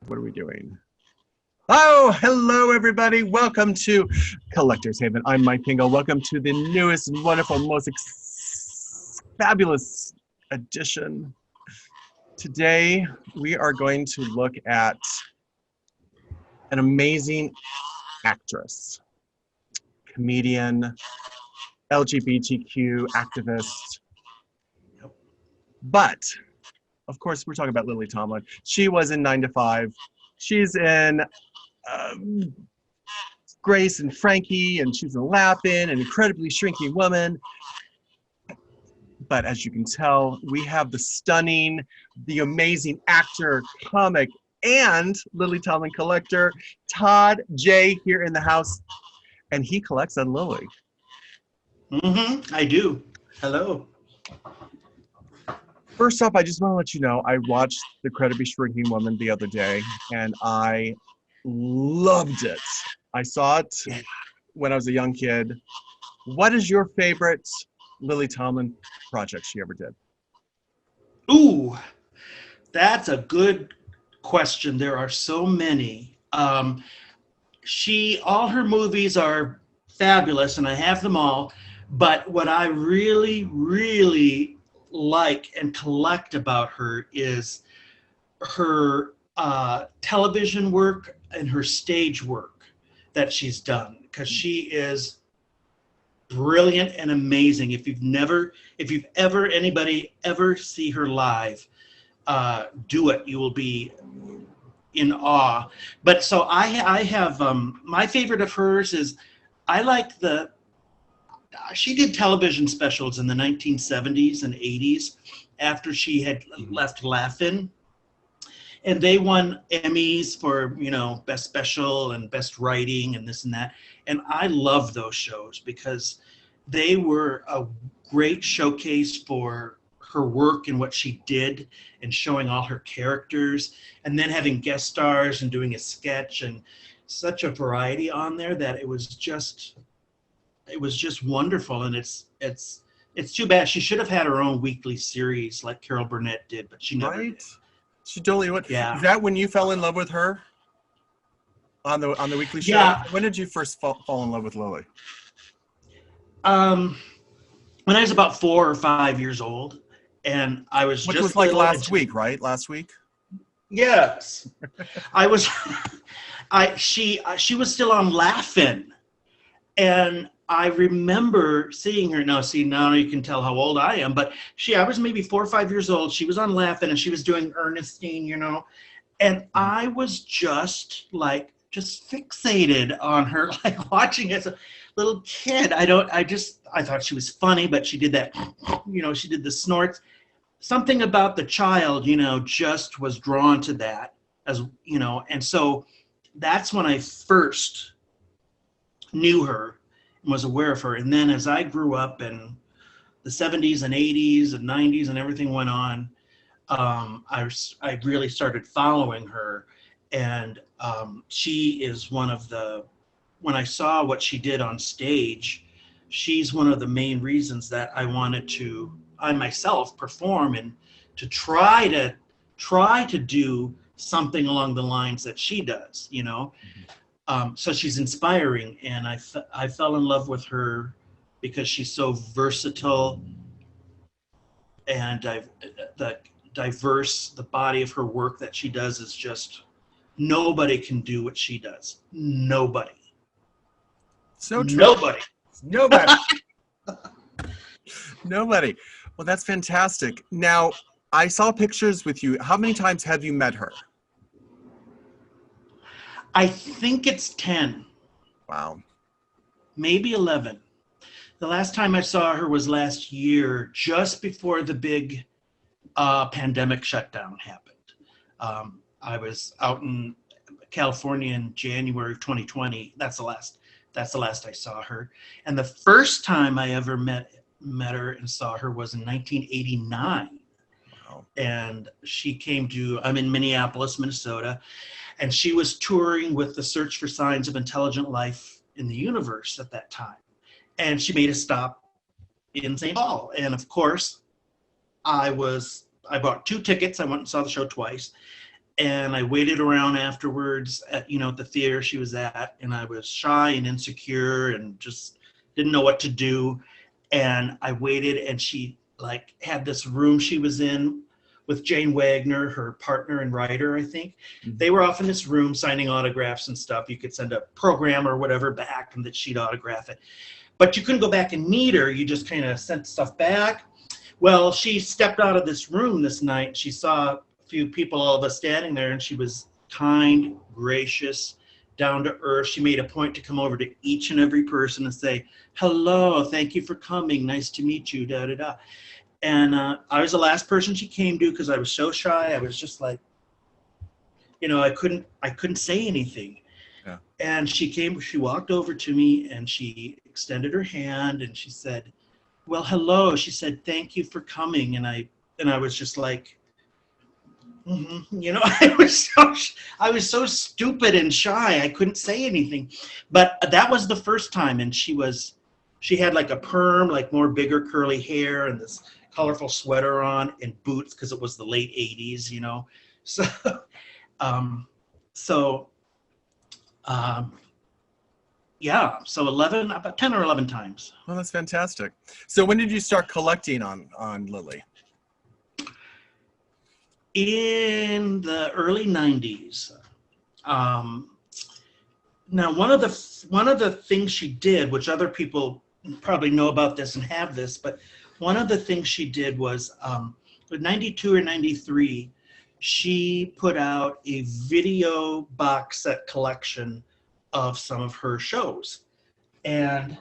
What are we doing? Oh, hello, everybody. Welcome to Collector's Haven. I'm Mike Pingel. Welcome to the newest, wonderful, most fabulous edition. Today, we are going to look at an amazing actress, comedian, LGBTQ activist. But, of course, we're talking about Lily Tomlin. She was in 9 to 5. She's in Grace and Frankie, and she's in Lappin', an incredibly shrinking woman. But as you can tell, we have the stunning, the amazing actor, comic, and Lily Tomlin collector, Todd Jay, here in the house. And he collects on Lily. I do. Hello. First off, I just want to let you know, I watched The Incredibly Shrinking Woman the other day, and I loved it. I saw it when I was a young kid. What is your favorite Lily Tomlin project she ever did? Ooh, that's a good question. There are so many. All her movies are fabulous, and I have them all. But what I really like and collect about her is her television work and her stage work that she's done, because she is brilliant and amazing. If anybody ever see her live, do it. You will be in awe. But so I have my favorite of hers is she did television specials in the 1970s and 80s after she had left Laugh-In. And they won Emmys for, best special and best writing and this and that. And I love those shows because they were a great showcase for her work and what she did, and showing all her characters, and then having guest stars and doing a sketch, and such a variety on there that it was just wonderful. And it's too bad. She should have had her own weekly series like Carol Burnett did, but she never did. She totally would. Yeah. Is that when you fell in love with her on the weekly show? Yeah. When did you first fall in love with Lily? When I was about 4 or 5 years old, and I was Which just was like last week, right? Last week? Yes. I was. She was still on Laugh-In, and I remember seeing her. Now you can tell how old I am. But I was maybe 4 or 5 years old. She was on Laugh-In, and she was doing Ernestine, and I was just fixated on her, like watching as a little kid. I thought she was funny, but she did that, she did the snorts. Something about the child, just was drawn to that, and so that's when I first knew her and was aware of her. And then as I grew up and the 70s and 80s and 90s and everything went on, I really started following her. And she is one of when I saw what she did on stage, she's one of the main reasons that I wanted to, I myself, perform and to try to do something along the lines that she does, So she's inspiring, and I fell in love with her because she's so versatile and diverse. The body of her work that she does is just, nobody can do what she does. Nobody. So true. Nobody. Nobody. Well, that's fantastic. Now, I saw pictures with you. How many times have you met her? I think it's 10. Wow. Maybe 11. The last time I saw her was last year, just before the big pandemic shutdown happened. I was out in California in January of 2020. That's the last I saw her. And the first time I ever met her and saw her was in 1989. Wow. And she came I'm in Minneapolis, Minnesota, and she was touring with the Search for Signs of Intelligent Life in the Universe at that time. And she made a stop in St. Paul. And of course, I bought 2 tickets. I went and saw the show twice. And I waited around afterwards at, at the theater she was at, and I was shy and insecure and just didn't know what to do. And I waited, and she like had this room she was in with Jane Wagner, her partner and writer, I think. Mhm. They were off in this room signing autographs and stuff. You could send a program or whatever back, and that she'd autograph it. But you couldn't go back and meet her. You just kind of sent stuff back. Well, she stepped out of this room this night. She saw few people, all of us standing there, and she was kind, gracious, down to earth. She made a point to come over to each and every person and say, hello, thank you for coming, nice to meet you, da da da. And I was the last person she came to because I was so shy. I was just like, I couldn't say anything. Yeah. And she walked over to me, and she extended her hand, and she said, well, hello. She said, thank you for coming. And I was just like, I was so stupid and shy. I couldn't say anything. But that was the first time. And she had like a perm, like more bigger curly hair, and this colorful sweater on and boots because it was the late 80s, So about 10 or 11 times. Well, that's fantastic. So when did you start collecting on Lily? In the early 90s. Now, one of the things she did, which other people probably know about this and have this, but one of the things she did was, in 92 or 93, she put out a video box set collection of some of her shows. And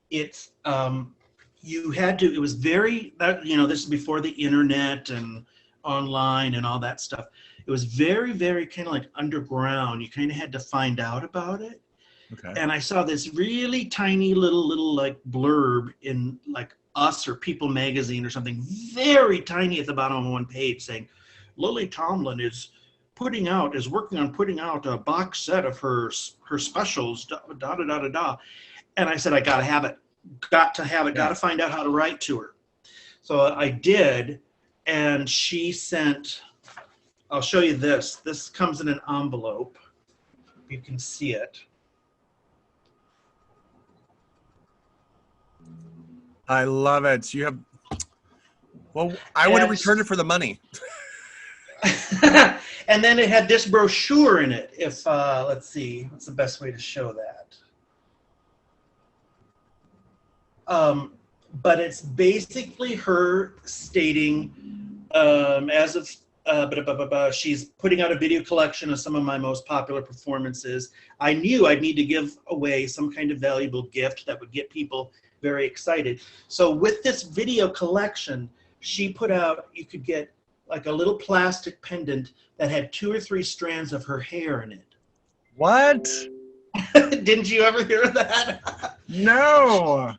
it's, it was very, this is before the internet and online and all that stuff. It was very, very kind of like underground. You kind of had to find out about it. Okay. And I saw this really tiny little like blurb in like Us or People magazine or something, very tiny at the bottom of one page, saying Lily Tomlin is working on putting out a box set of her specials, da da da da da. And I said, I gotta have it, got to find out how to write to her. So I did. And she sent, I'll show you this. This comes in an envelope. You can see it. I love it. You have, well, I would have returned it for the money. And then it had this brochure in it. If, let's see, what's the best way to show that? But it's basically her stating, as of she's putting out a video collection of some of my most popular performances. I knew I'd need to give away some kind of valuable gift that would get people very excited. So with this video collection, she put out, you could get like a little plastic pendant that had 2 or 3 strands of her hair in it. What? Didn't you ever hear of that? No.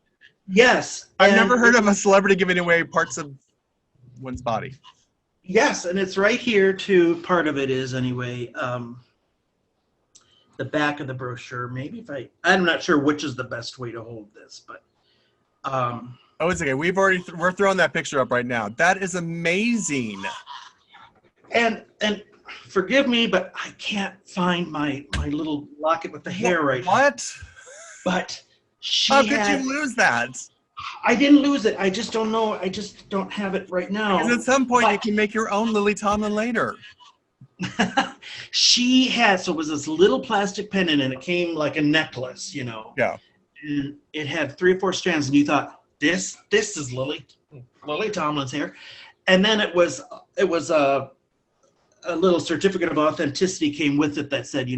Yes. I've never heard of a celebrity giving away parts of one's body. Yes, and it's right here too. Part of it is anyway. The back of the brochure. Maybe if I'm not sure which is the best way to hold this, but. Oh, it's okay. We're throwing that picture up right now. That is amazing. And forgive me, but I can't find my little locket with the hair right now. What? But how could you lose that? I didn't lose it. I just don't know. I just don't have it right now. Because at some point you can make your own Lily Tomlin later. She had, so it was this little plastic pendant, and it came like a necklace, Yeah. And it had 3 or 4 strands, and you thought, this is Lily Tomlin's hair. And then it was a little certificate of authenticity came with it that said,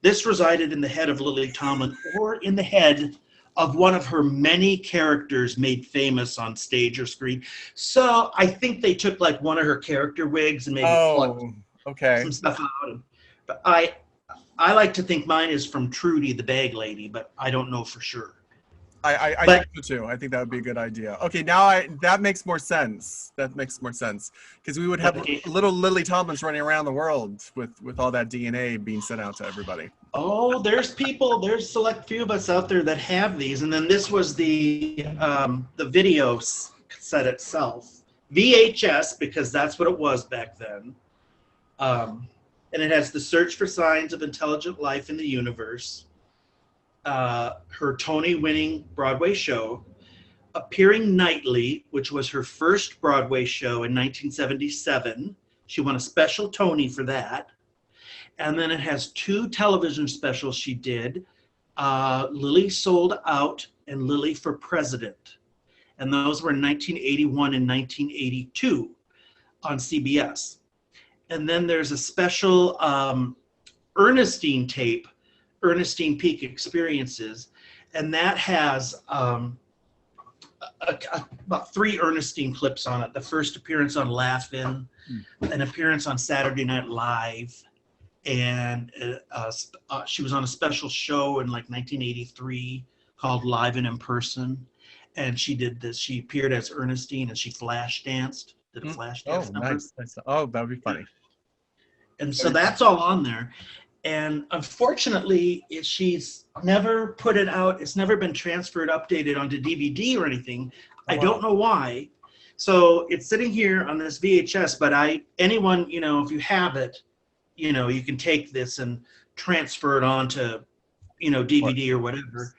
this resided in the head of Lily Tomlin, or in the head of one of her many characters made famous on stage or screen. So I think they took like one of her character wigs and maybe plucked some stuff out. But I like to think mine is from Trudy, the bag lady, but I don't know for sure. I think so too. I think that would be a good idea. Okay, now that makes more sense. That makes more sense because we would have little Lily Tomlins running around the world with all that DNA being sent out to everybody. Oh, there's select few of us out there that have these, and then this was the video set itself, VHS, because that's what it was back then. And it has The Search for Signs of Intelligent Life in the Universe, her Tony-winning Broadway show, Appearing Nightly, which was her first Broadway show in 1977. She won a special Tony for that. And then it has 2 television specials she did, Lily Sold Out and Lily for President. And those were in 1981 and 1982 on CBS. And then there's a special Ernestine tape, Ernestine Peak Experiences, and that has about 3 Ernestine clips on it. The first appearance on Laugh-In, an appearance on Saturday Night Live, and she was on a special show in like 1983 called Live and in Person, and she did this. She appeared as Ernestine, and she flash danced. Did a flash dance number. Nice. Oh, that would be funny. And so that's all on there. And unfortunately, she's never put it out. It's never been transferred, updated onto DVD or anything. I don't know why. So it's sitting here on this VHS, but anyone, you know, if you have it, you know, you can take this and transfer it onto, you know, DVD or whatever.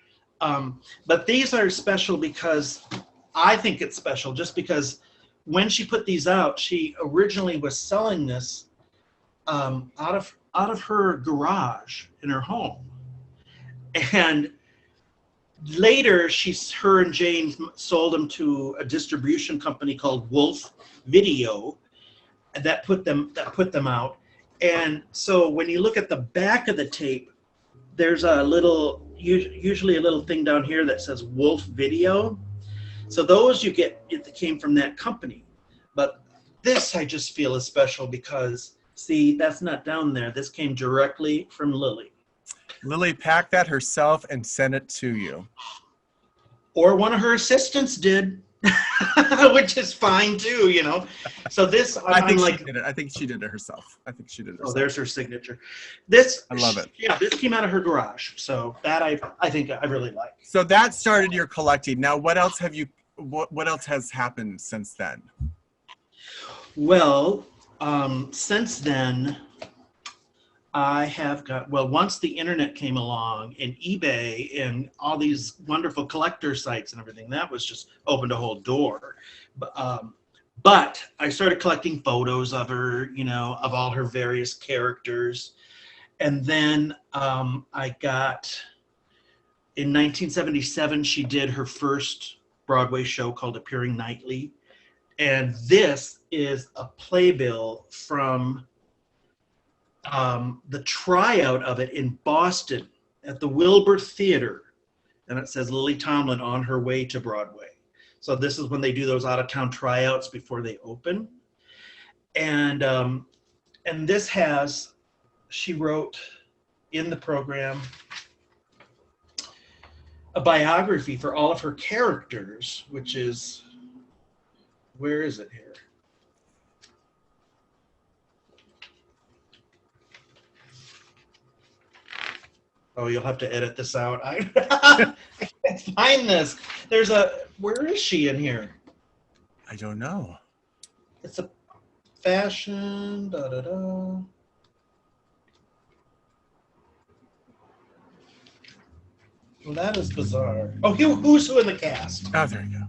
But these are special because I think it's special just because when she put these out, she originally was selling this out of her garage in her home, and later her and Jane sold them to a distribution company called Wolf Video that put them out. And so when you look at the back of the tape, there's a little, usually a little thing down here that says Wolf Video. So those it came from that company. But this I just feel is special because, see, that's not down there. This came directly from Lily. Lily packed that herself and sent it to you. Or one of her assistants did, which is fine too, you know. So this, I think she did it. I think she did it herself. Oh, there's her signature. I love it. Yeah, this came out of her garage. So that I think I really like. So that started your collecting. Now, what else has happened since then? Well, since then, I have once the internet came along and eBay and all these wonderful collector sites and everything, that was just opened a whole door. But I started collecting photos of her, you know, of all her various characters. And then I got, in 1977, she did her first Broadway show called Appearing Nightly. And this is a playbill from the tryout of it in Boston at the Wilbur Theater. And it says Lily Tomlin on her way to Broadway. So this is when they do those out-of-town tryouts before they open. And this has, she wrote in the program a biography for all of her characters, which is, where is it here? Oh, you'll have to edit this out. I can't find this. Where is she in here? I don't know. It's a fashion, Well, that is bizarre. Oh, who's who in the cast? Oh, there you go.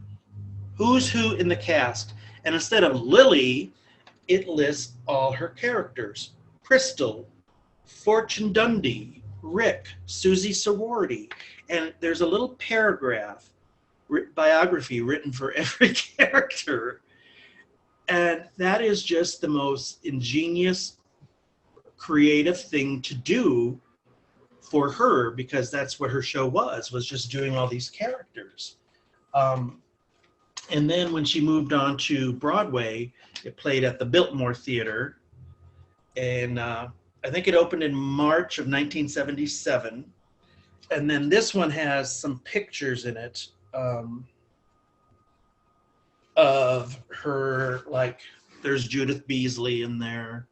Who's who in the cast. And instead of Lily, it lists all her characters. Crystal, Fortune Dundee, Rick, Susie Sorority. And there's a little paragraph, biography written for every character. And that is just the most ingenious, creative thing to do for her, because that's what her show was just doing all these characters. And then when she moved on to Broadway, it played at the Biltmore Theater. And I think it opened in March of 1977. And then this one has some pictures in it of her, like there's Judith Beasley in there.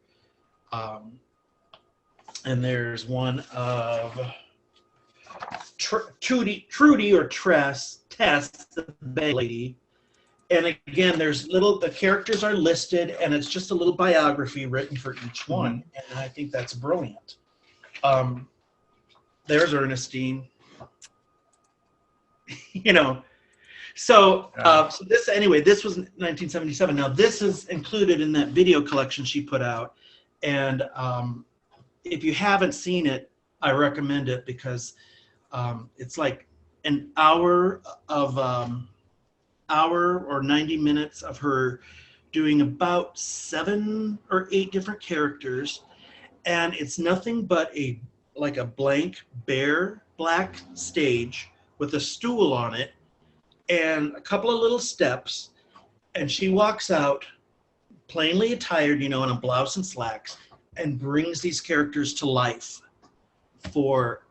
And there's one of Trudy or Tess, the bay lady. And again, the characters are listed, and it's just a little biography written for each one. And I think that's brilliant. There's Ernestine. So this was 1977. Now this is included in that video collection she put out. And if you haven't seen it, I recommend it because it's like an hour or 90 minutes of her doing about 7 or 8 different characters, and it's nothing but a blank bare black stage with a stool on it and a couple of little steps, and she walks out plainly attired, in a blouse and slacks, and brings these characters to life for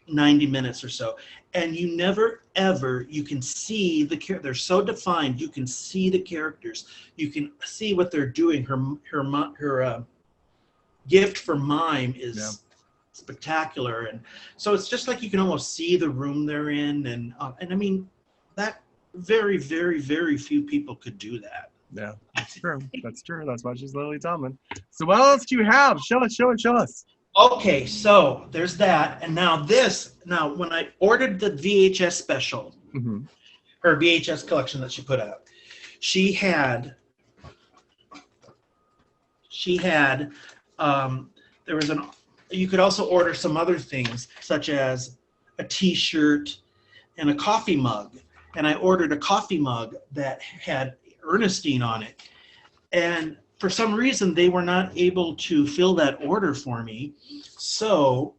90 minutes or so. And you never ever, you can see they're so defined, you can see the characters, you can see what they're doing. Her gift for mime is spectacular, and so it's just like you can almost see the room they're in, and I mean that very, very, very few people could do that. Yeah, that's true. That's true. That's why she's Lily Tomlin. So what else do you have? Show us. Okay, so there's that, and now when I ordered the VHS special, her VHS collection that she put out, she had you could also order some other things such as a t-shirt and a coffee mug, and I ordered a coffee mug that had Ernestine on it, and for some reason they were not able to fill that order for me. So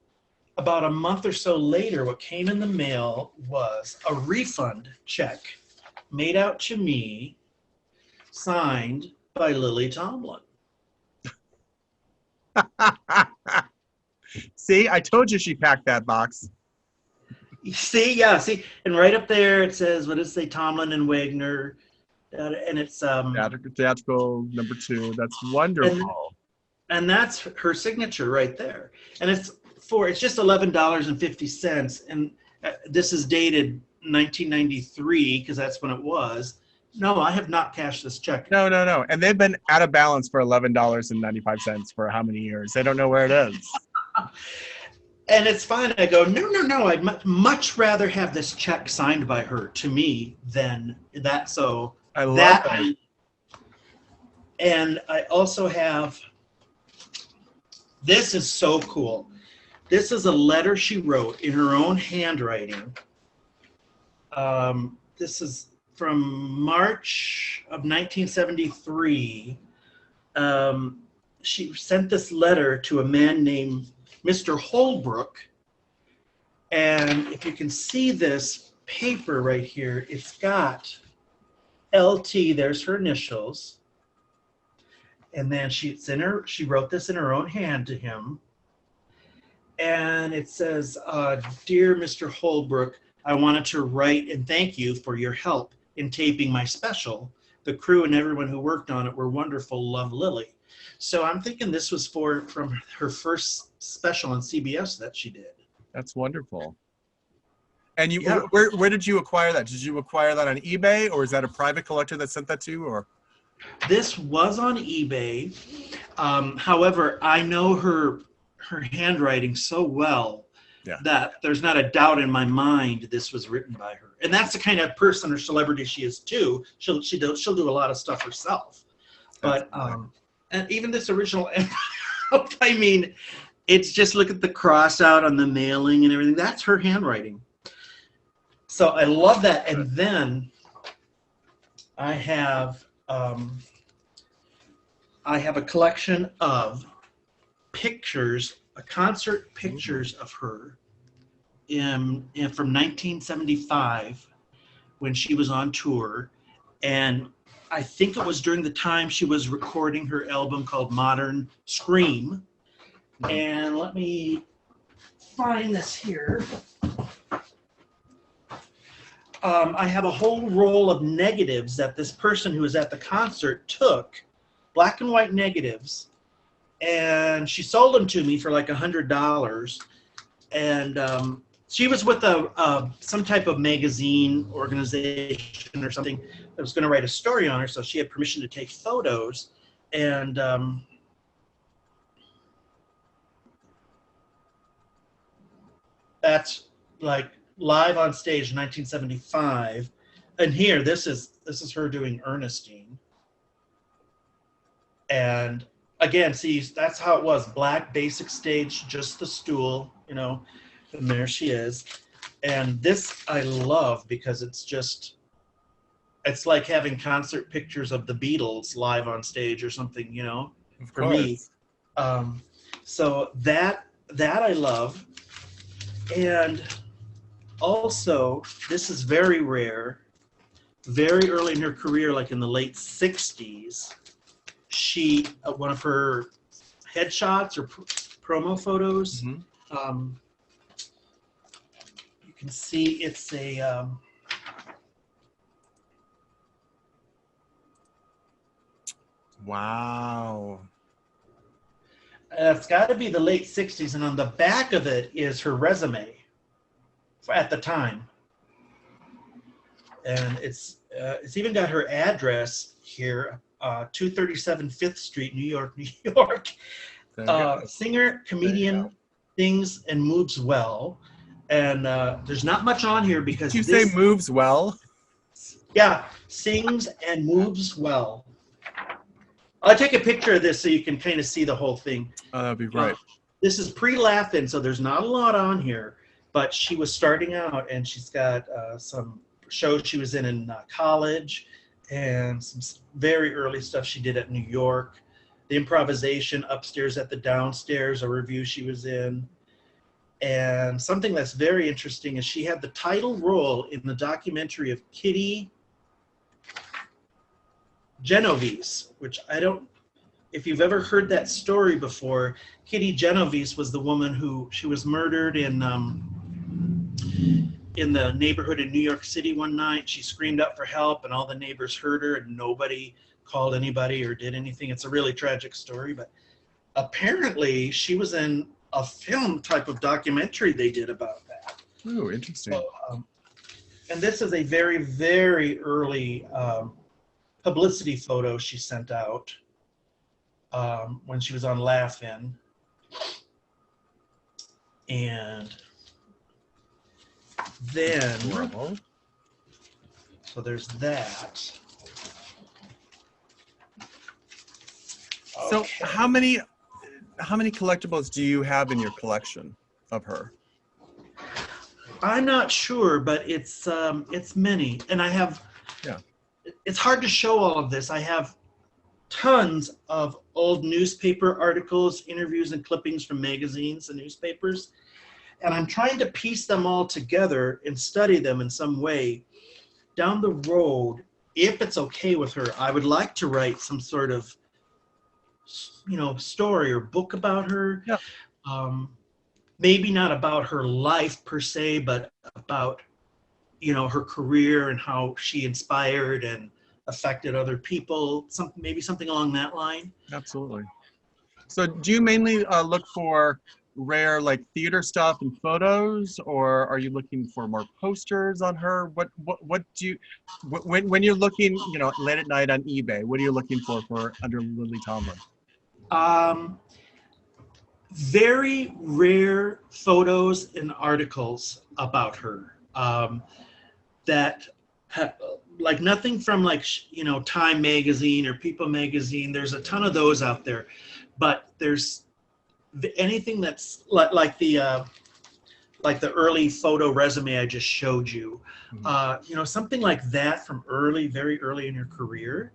about a month or so later, what came in the mail was a refund check made out to me, signed by Lily Tomlin. See, I told you she packed that box. See, and right up there it says, what does it say, Tomlin and Wagner, and it's theatrical #2. That's wonderful. And that's her signature right there. And it's just $11.50, and this is dated 1993 because that's when it was. No, I have not cashed this check. No. And they've been out of balance for $11.95 for how many years? They don't know where it is. And it's fine. I go, no. I'd much rather have this check signed by her to me than that. So I love that. And I also have, this is so cool. This is a letter she wrote in her own handwriting. This is from March of 1973. She sent this letter to a man named Mr. Holbrook. And if you can see this paper right here, it's got LT, there's her initials. And then she wrote this in her own hand to him. And it says, Dear Mr. Holbrook, I wanted to write and thank you for your help in taping my special. The crew and everyone who worked on it were wonderful. Love, Lily. So I'm thinking this was from her first special on CBS that she did. That's wonderful. And where did you acquire that? Did you acquire that on eBay, or is that a private collector that sent that to you? Or this was on eBay. However, I know her handwriting so well that there's not a doubt in my mind this was written by her. And that's the kind of person or celebrity she is too. She'll do a lot of stuff herself. But and even this original envelope, I mean, it's just, look at the cross out on the mailing and everything. That's her handwriting. So I love that. And then I have a collection of pictures, concert pictures of her from 1975 when she was on tour. And I think it was during the time she was recording her album called Modern Scream. And let me find this here. I have a whole roll of negatives that this person who was at the concert took, black and white negatives, and she sold them to me for like $100. And She was with some type of magazine organization or something that was going to write a story on her, so she had permission to take photos. And that's like live on stage in 1975. And here, this is her doing Ernestine. And again, see, that's how it was. Black basic stage, just the stool, you know, and there she is. And this I love because it's like having concert pictures of the Beatles live on stage or something, you know, for me. So that I love. And also, this is very rare. Very early in her career, like in the late 60s, she, one of her headshots or promo photos, you can see it's a, wow. It's got to be the late 60s, and on the back of it is her resume at the time. And it's even got her address here, 237 5th Street, New York, New York. Singer, comedian, sings and moves well. And there's not much on here because Did you say moves well? Yeah, sings and moves well. I'll take a picture of this so you can kind of see the whole thing. Oh, that'd be great. This is pre-Laugh-In, so there's not a lot on here. But she was starting out, and she's got some shows she was in college, and some very early stuff she did at New York. The improvisation upstairs at the downstairs, a review she was in. And something that's very interesting is she had the title role in the documentary of Kitty Genovese, which I don't, if you've ever heard that story before, Kitty Genovese was the woman who, she was murdered in the neighborhood in New York City one night. She screamed out for help and all the neighbors heard her and nobody called anybody or did anything. It's a really tragic story, but apparently she was in a film type of documentary they did about that. Oh, interesting. So, and this is a very, very early publicity photo she sent out when she was on Laugh-In. And then, so there's that. So Okay. how many collectibles do you have in your collection of her? I'm not sure, but it's many, and I have. Yeah. It's hard to show all of this. I have tons of old newspaper articles, interviews, and clippings from magazines and newspapers, and I'm trying to piece them all together and study them in some way. Down the road, if it's okay with her, I would like to write some sort of, story or book about her. Yeah. Maybe not about her life per se, but about, her career and how she inspired and affected other people. Maybe something along that line. Absolutely. So do you mainly look for rare like theater stuff and photos, or are you looking for more posters on her? What do you, when you're looking, late at night on eBay, what are you looking for under Lily Tomlin? Very rare photos and articles about her that have, like nothing from Time magazine or People magazine. There's a ton of those out there, but there's anything that's like the early photo resume I just showed you. Something like that from very early in your career.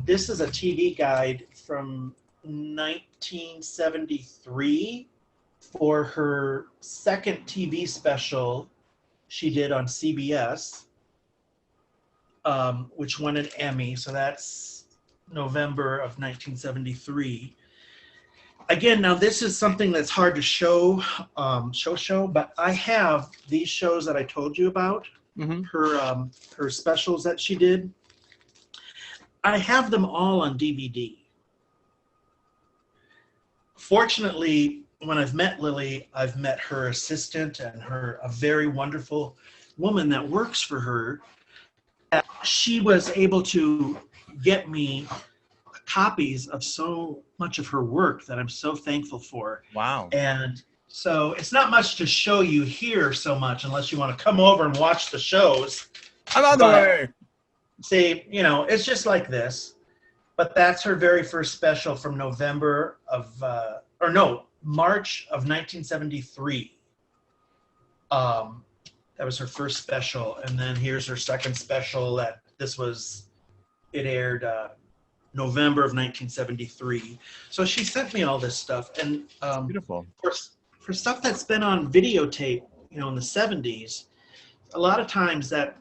This is a TV guide from 1973 for her second TV special she did on CBS, which won an Emmy. So that's November of 1973. Again, now this is something that's hard to show, but I have these shows that I told you about, her specials that she did. I have them all on DVD. Fortunately, when I've met Lily, I've met her assistant and a very wonderful woman that works for her. She was able to get me copies of so much of her work that I'm so thankful for. Wow. And so it's not much to show you here so much unless you want to come over and watch the shows. I'm on the way. See, it's just like this. But that's her very first special from March of 1973. That was her first special. And then here's her second special it aired November of 1973. So she sent me all this stuff. And beautiful. For stuff that's been on videotape, in the 70s, a lot of times that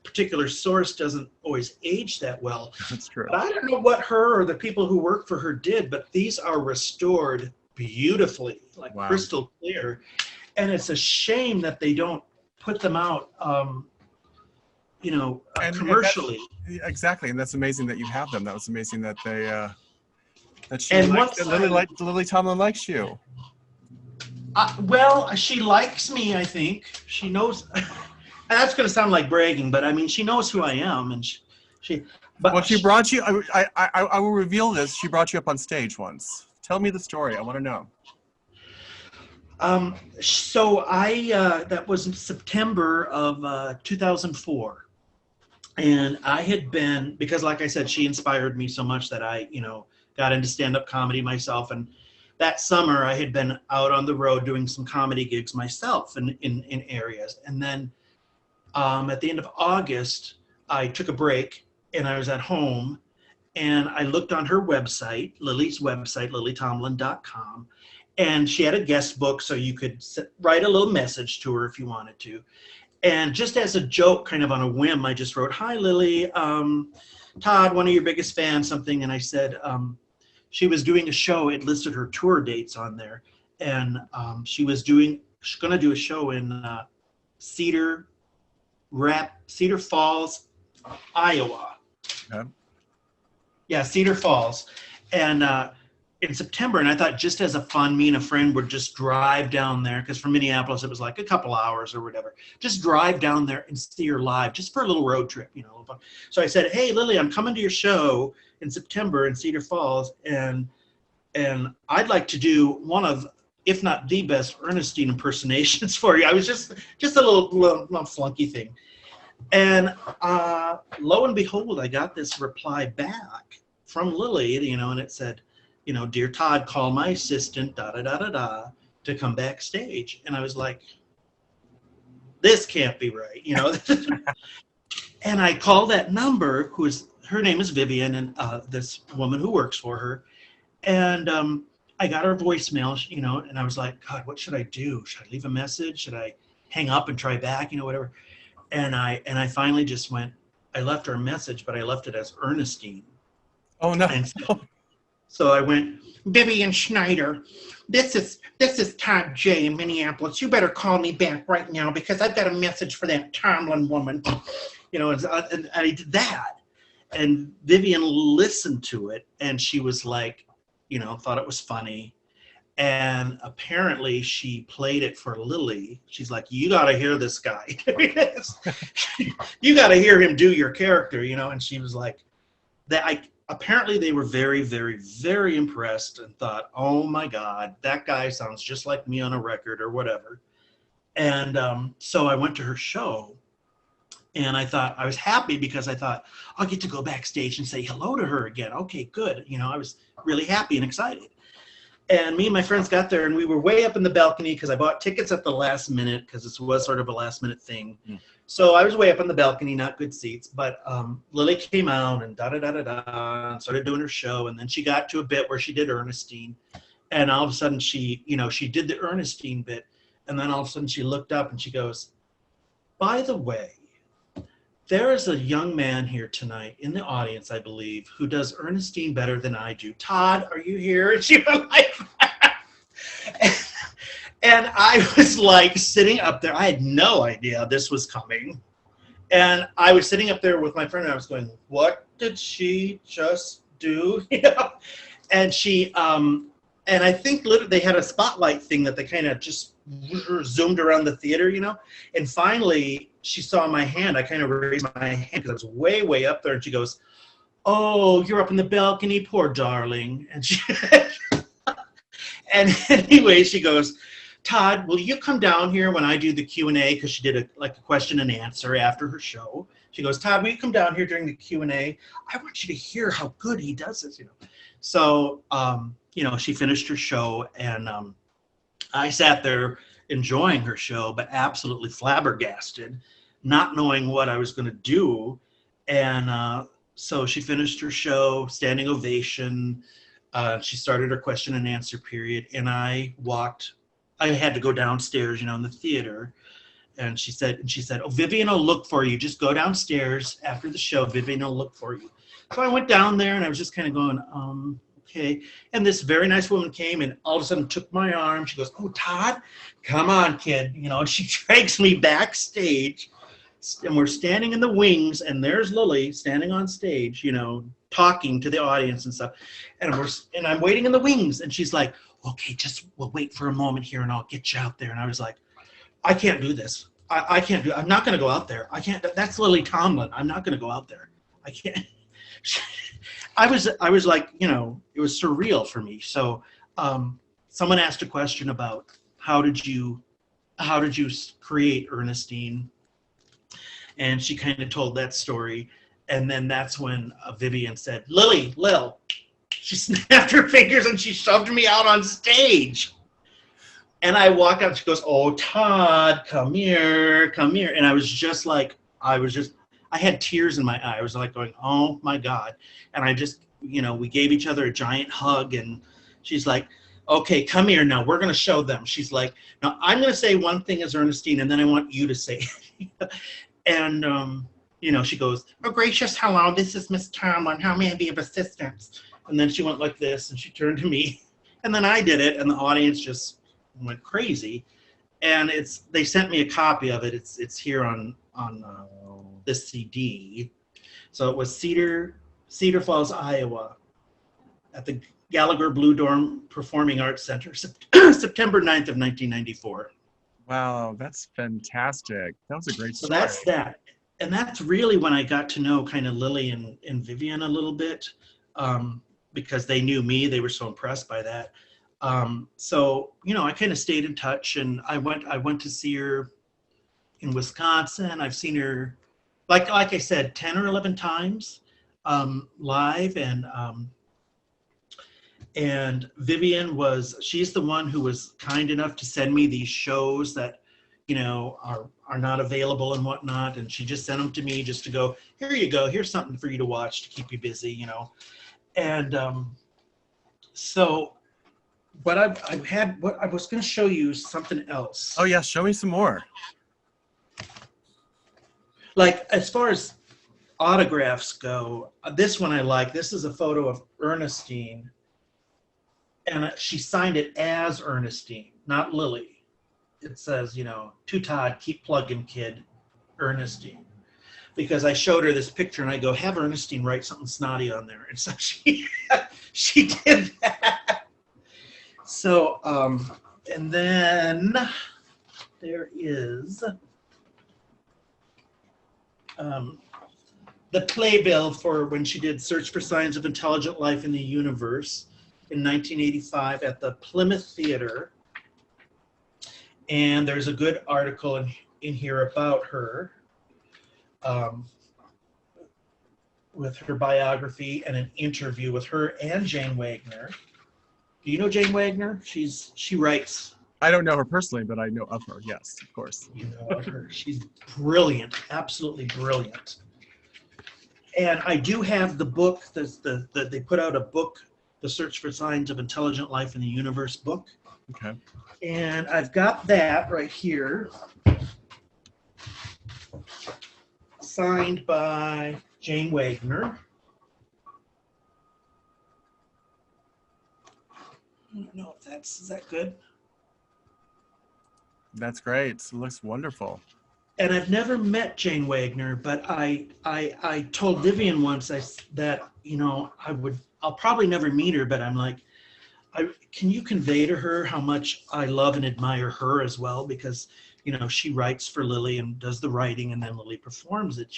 particular source doesn't always age that well. That's true. But I don't know what her or the people who work for her did, but these are restored beautifully, like crystal clear. And it's a shame that they don't put them out, commercially. Exactly, and that's amazing that you have them. That was amazing that they Lily Tomlin likes you. Well, she likes me. I think she knows. That's going to sound like bragging, but I mean, she knows who I am, and she brought you. I will reveal this. She brought you up on stage once. Tell me the story. I want to know. So that was in September of 2004, and I had been, because like I said, she inspired me so much that I, got into stand-up comedy myself, and that summer I had been out on the road doing some comedy gigs myself in areas, and then. At the end of August, I took a break and I was at home and I looked on her website, Lily's website, lilytomlin.com, and she had a guest book so you could write a little message to her if you wanted to. And just as a joke, kind of on a whim, I just wrote, "Hi, Lily, Todd, one of your biggest fans," something. And I said she was doing a show. It listed her tour dates on there. And she's going to do a show in Cedar Falls, Iowa. Okay. Yeah, Cedar Falls. And in September, and I thought just as a fun, me and a friend would just drive down there, because from Minneapolis, it was like a couple hours or whatever. Just drive down there and see her live, just for a little road trip, So I said, "Hey, Lily, I'm coming to your show in September in Cedar Falls, and I'd like to do one of, if not the best, Ernestine impersonations for you." I was just a little flunky thing. And lo and behold, I got this reply back from Lily, and it said, "Dear Todd, call my assistant, to come backstage." And I was like, this can't be right, And I called that number, her name is Vivian, and this woman who works for her. And I got her voicemail, and I was like, God, what should I do? Should I leave a message? Should I hang up and try back? Whatever. And I finally just I left her a message, but I left it as Ernestine. Oh, no. And so I went, "Vivian Schneider, this is Todd Jay in Minneapolis. You better call me back right now because I've got a message for that Tomlin woman." And I did that. And Vivian listened to it, and she was like, thought it was funny. And apparently she played it for Lily. She's like, "You got to hear this guy. You got to hear him do your character," And she was like, apparently they were very, very, very impressed and thought, "Oh my God, that guy sounds just like me on a record," or whatever. And so I went to her show, and I was happy because I thought, I'll get to go backstage and say hello to her again. Okay, good. I was really happy and excited. And me and my friends got there, and we were way up in the balcony because I bought tickets at the last minute because this was sort of a last minute thing. Mm. So I was way up in the balcony, not good seats. But Lily came out and and started doing her show. And then she got to a bit where she did Ernestine. And all of a sudden she did the Ernestine bit. And then all of a sudden she looked up and she goes, "By the way, there is a young man here tonight in the audience, I believe, who does Ernestine better than I do. Todd, are you here?" And she was like, and I was like sitting up there. I had no idea this was coming. And I was sitting up there with my friend, and I was going, "What did she just do?" And she, and And I think literally they had a spotlight thing that they kind of just zoomed around the theater, you know. And finally, she saw my hand. I kind of raised my hand because I was way, way up there. And she goes, "Oh, you're up in the balcony, poor darling." And she, and anyway, she goes, "Todd, will you come down here when I do the Q&A?" Because she did a question and answer after her show. She goes, "Todd, will you come down here during the Q&A? I want you to hear how good he does this, you know." So, you know, she finished her show, and I sat there enjoying her show, but absolutely flabbergasted, not knowing what I was going to do. And so she finished her show, standing ovation. She started her question and answer period, and I had to go downstairs, you know, in the theater. And she said, "Oh, Vivian will look for you. Just go downstairs after the show. Vivian will look for you." So I went down there, and I was just kind of going, okay. And this very nice woman came and all of a sudden took my arm. She goes, "Oh, Todd, come on, kid." You know, and she drags me backstage, and we're standing in the wings, and there's Lily standing on stage, you know, talking to the audience and stuff. And I'm waiting in the wings, and she's like, "Okay, we'll wait for a moment here, and I'll get you out there." And I was like, "I can't do this. I can't do it. I'm not going to go out there. I can't. That's Lily Tomlin. I'm not going to go out there. I can't." I was like, you know, it was surreal for me. So someone asked a question about how did you create Ernestine, and she kind of told that story. And then that's when Vivian said, Lil, she snapped her fingers and she shoved me out on stage. And I walked out, she goes, "Oh, Todd, come here. And I was just like, I had tears in my eye. I was like going, oh my God. And I just, you know, we gave each other a giant hug, and she's like, "Okay, come here now. We're going to show them." She's like, "Now I'm going to say one thing as Ernestine, and then I want you to say it." And, you know, she goes, "Oh, gracious, hello, this is Miss Tomlin. How may I be of assistance?" And then she went like this, and she turned to me, and then I did it, and the audience just went crazy. And they sent me a copy of it. It's here on this CD. So it was Cedar Falls, Iowa, at the Gallagher Blue Dorm Performing Arts Center, September 9th of 1994. Wow, that's fantastic. That was a great story. So that's that. And that's really when I got to know kind of Lily and Vivian a little bit, because they knew me. They were so impressed by that. So, you know, I kind of stayed in touch, and I went to see her in Wisconsin. I've seen her, like I said, 10 or 11 times live. And Vivian she's the one who was kind enough to send me these shows that, you know, are not available and whatnot. And she just sent them to me just to go, "Here you go. Here's something for you to watch to keep you busy," you know. And so what I was going to show you something else. Oh yeah, show me some more. Like, as far as autographs go, this one I like. This is a photo of Ernestine, and she signed it as Ernestine, not Lily. It says, you know, "To Todd, keep plugging, kid, Ernestine." Because I showed her this picture, and I go, "Have Ernestine write something snotty on there." And so she did that. So, and then there is the playbill for when she did Search for Signs of Intelligent Life in the Universe in 1985 at the Plymouth Theater. And there's a good article in here about her, with her biography and an interview with her and Jane Wagner. Do you know Jane Wagner? She writes. I don't know her personally, but I know of her. Yes, of course. You know of her. She's brilliant, absolutely brilliant. And I do have the book. They put out a book, The Search for Signs of Intelligent Life in the Universe book. Okay. And I've got that right here, signed by Jane Wagner. I don't know if is that good? That's great. It looks wonderful. And I've never met Jane Wagner, but I told Vivian once that, you know, I'll probably never meet her, but I'm like, can you convey to her how much I love and admire her as well? Because, she writes for Lily and does the writing, and then Lily performs it.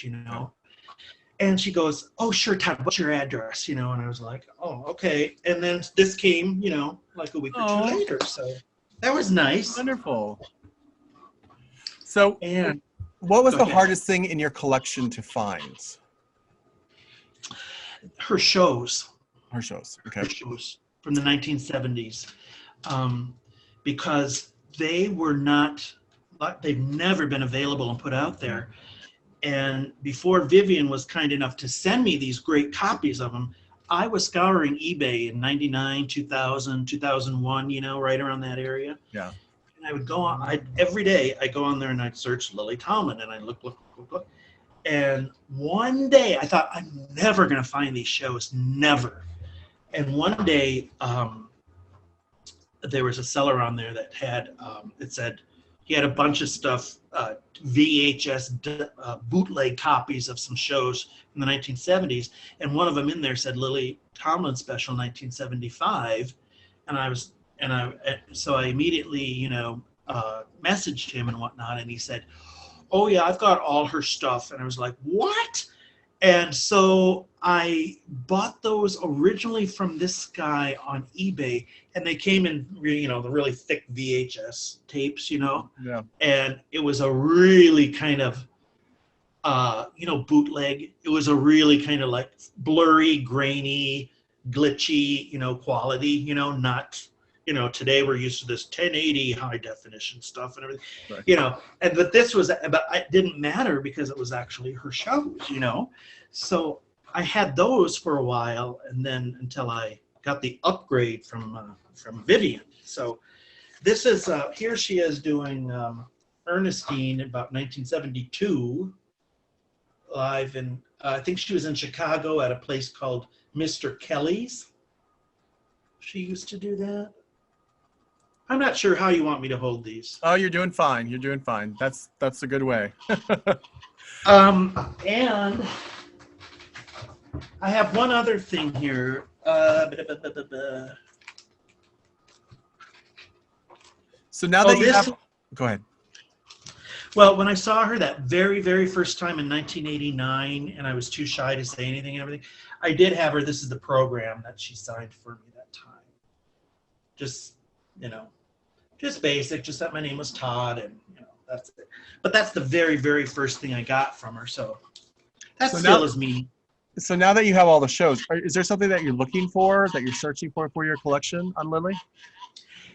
And she goes, "Oh, sure, Todd, what's your address?" And I was like, "Oh, okay." And then this came, like a week or two later. So that was nice. Wonderful. So, And what was the hardest thing in your collection to find? her shows. Her shows, okay. Her shows from the 1970s. Because they've never been available and put out there. And before Vivian was kind enough to send me these great copies of them, I was scouring eBay in 99, 2000, 2001, right around that area. Yeah. And I would go on, every day I go on there and I'd search Lily Tomlin, and I look. And one day I thought, I'm never going to find these shows, never. And one day there was a seller on there that had, it said, he had a bunch of stuff, VHS bootleg copies of some shows in the 1970s, and one of them in there said Lily Tomlin Special 1975, so I immediately messaged him and whatnot, and he said, "Oh yeah, I've got all her stuff," and I was like, "What?" And so I bought those originally from this guy on eBay, and they came in, the really thick VHS tapes, Yeah. And it was a really kind of, bootleg. It was a really kind of like blurry, grainy, glitchy, quality, not, today we're used to this 1080 high definition stuff and everything, right. but this was, but it didn't matter because it was actually her shows, So I had those for a while, and then until I got the upgrade from Vivian. So this is, here she is doing Ernestine about 1972, live in, I think she was in Chicago at a place called Mr. Kelly's. She used to do that. I'm not sure how you want me to hold these. Oh, you're doing fine. You're doing fine. That's a good way. And I have one other thing here. So now that you have, go ahead. Well, when I saw her that very, very first time in 1989, and I was too shy to say anything and everything, I did have her. This is the program that she signed for me that time. Just, just basic, just that my name was Todd, and that's it. But that's the very, very first thing I got from her. So that still is me. So now that you have all the shows, is there something that you're looking for, that you're searching for your collection on Lily?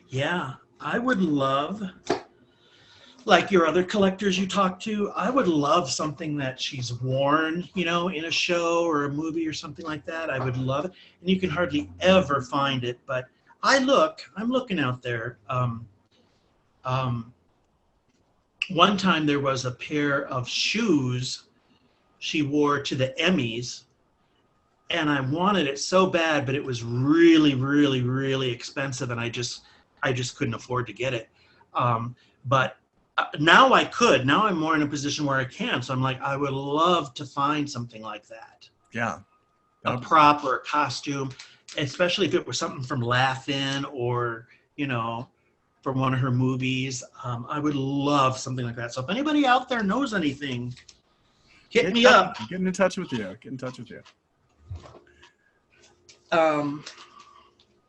Yeah, I would love, like your other collectors you talk to, I would love something that she's worn, in a show or a movie or something like that. I would love it. And you can hardly ever find it, but I'm looking out there. One time there was a pair of shoes she wore to the Emmys, and I wanted it so bad, but it was really, really, really expensive, and I just couldn't afford to get it. But now I could. Now I'm more in a position where I can. So I'm like, I would love to find something like that. Yeah. A prop or a costume, especially if it was something from Laugh-In or, from one of her movies. I would love something like that. So if anybody out there knows anything, hit me up. Getting in touch with you.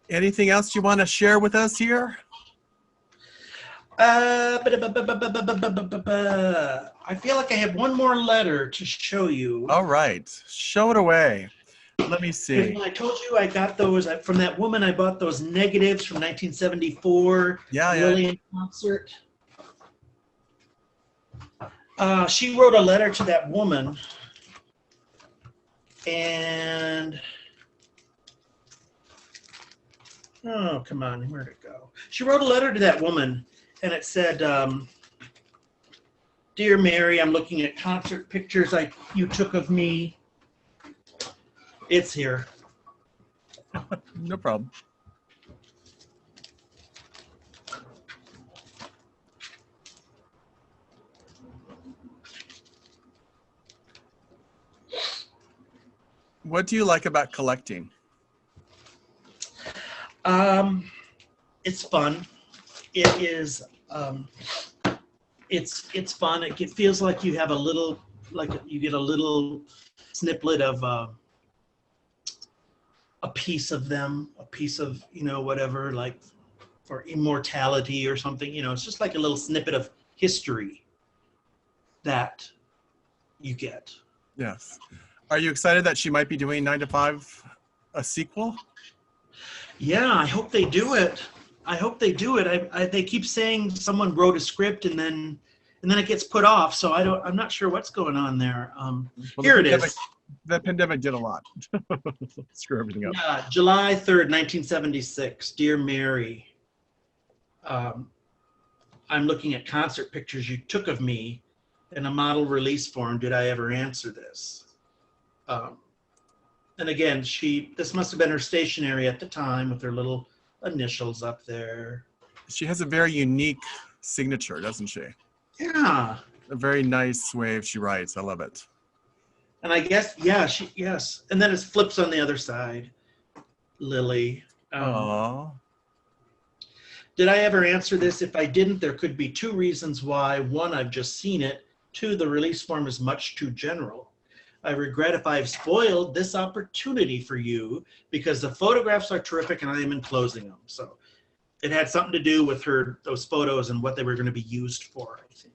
Anything else you want to share with us here? I feel like I have one more letter to show you. All right. Show it away. Let me see. I told you I got those from that woman. I bought those negatives from 1974. Lillian concert. She wrote a letter to that woman, and oh, come on, where'd it go? She wrote a letter to that woman, and it said, "Dear Mary, I'm looking at concert pictures you took of me." It's here. No problem. What do you like about collecting? I It's fun. It is. It's fun. It feels like you have a little, like you get a little snippet of a piece of them, a piece of, whatever, like for immortality or something. It's just like a little snippet of history that you get. Yes. Are you excited that she might be doing 9 to 5, a sequel? Yeah, I hope they do it. They keep saying someone wrote a script and then it gets put off. So I'm not sure what's going on there. Well, Here it is. The pandemic did a lot. Screw everything up. Yeah, July 3rd, 1976. Dear Mary, I'm looking at concert pictures you took of me in a model release form. Did I ever answer this? And again, this must have been her stationery at the time with her little initials up there. She has a very unique signature, doesn't she? Yeah. A very nice way she writes. I love it. And I guess, yes. And then it flips on the other side. Lily. Aww. Did I ever answer this? If I didn't, there could be 2 reasons why. 1, I've just seen it. 2, the release form is much too general. I regret if I've spoiled this opportunity for you because the photographs are terrific and I am enclosing them. So it had something to do with those photos and what they were going to be used for, I think.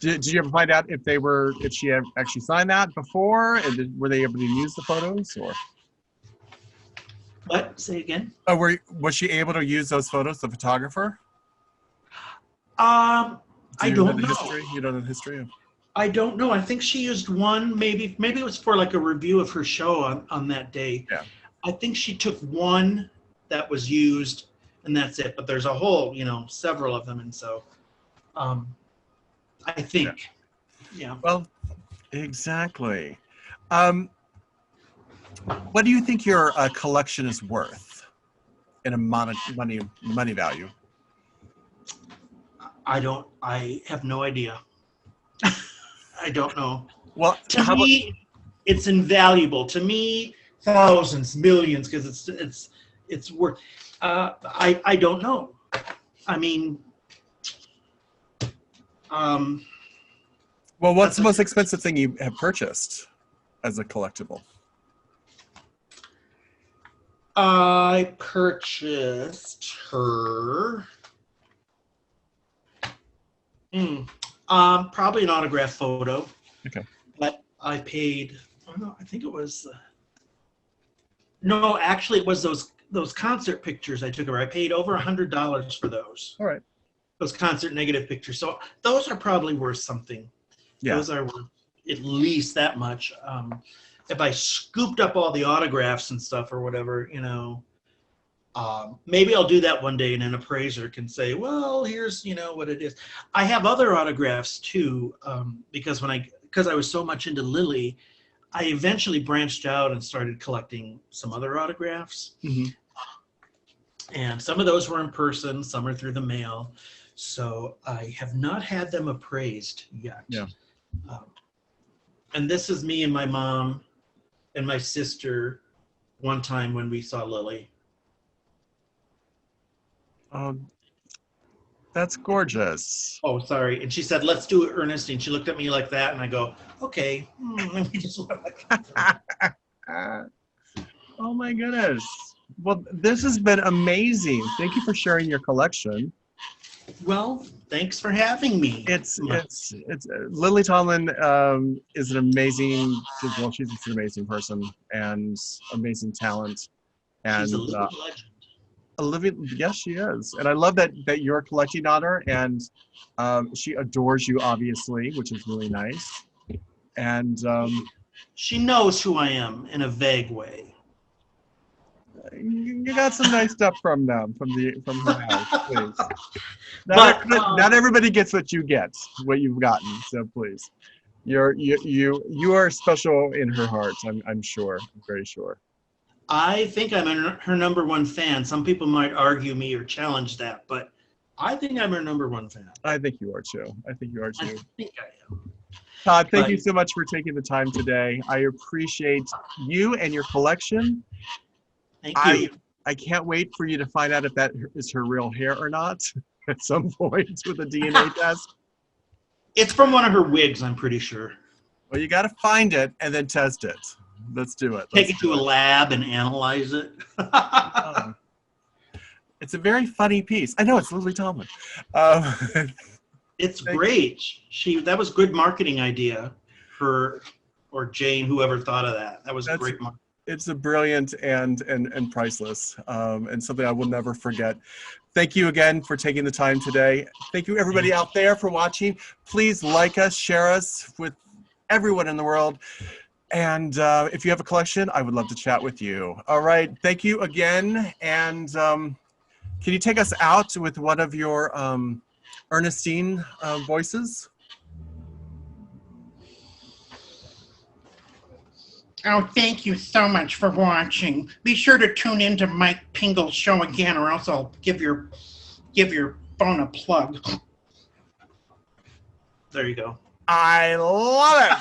Did you ever find out if she had actually signed that before? And were they able to use the photos or? What? Say again? Oh, was she able to use those photos, the photographer? I don't know. History? You don't know the history? I don't know. I think she used one, maybe it was for like a review of her show on that day. Yeah. I think she took one that was used and that's it. But there's a whole, several of them. And so I think, yeah. Well, exactly. What do you think your collection is worth in a money value? I have no idea. I don't know. Well, to me, it's invaluable. To me, thousands, millions, because it's worth. I don't know. I mean, well, what's the most expensive thing you have purchased as a collectible? I purchased her. Probably an autograph photo. Okay. But I paid. Oh no, I think it was. No, actually, it was those concert pictures I took of her. I paid over $100 for those. All right. Those concert negative pictures. So those are probably worth something. Yeah. Those are worth at least that much. If I scooped up all the autographs and stuff or whatever, maybe I'll do that one day and an appraiser can say, well, here's, what it is. I have other autographs too, because I was so much into Lily, I eventually branched out and started collecting some other autographs. Mm-hmm. And some of those were in person, some are through the mail. So I have not had them appraised yet. Yeah. And this is me and my mom and my sister one time when we saw Lily. That's gorgeous. Oh, sorry. And she said, let's do it, Ernestine. She looked at me like that, and I go, okay. And we just Oh, my goodness. Well, this has been amazing. Thank you for sharing your collection. Well, thanks for having me. It's Lily Tomlin is an amazing, she's an amazing person and amazing talent. And she's a living legend. Yes, she is. And I love that you're collecting on her, and she adores you, obviously, which is really nice. And she knows who I am in a vague way. You got some nice stuff from her house, please. Not everybody gets what you get, what you've gotten. So please, you are special in her heart. I'm sure. I'm very sure. I think I'm her number one fan. Some people might argue me or challenge that, but I think I'm her number one fan. I think you are too. I think I am. Todd, thank you so much for taking the time today. I appreciate you and your collection. Thank you. I can't wait for you to find out if that is her real hair or not at some point with a DNA test. It's from one of her wigs, I'm pretty sure. Well, you got to find it and then test it. Let's do it. Take it to a lab and analyze it. It's a very funny piece. I know, it's Lily Tomlin. It's great. That was good marketing idea for, or Jane, whoever thought of that. That was great marketing. It's a brilliant and priceless, and something I will never forget. Thank you again for taking the time today. Thank you everybody out there for watching. Please like us, share us with everyone in the world. And if you have a collection, I would love to chat with you. All right, thank you again. And can you take us out with one of your Ernestine voices? Oh, thank you so much for watching. Be sure to tune into Mike Pingel's show again, or else I'll give your phone a plug. There you go. I love it.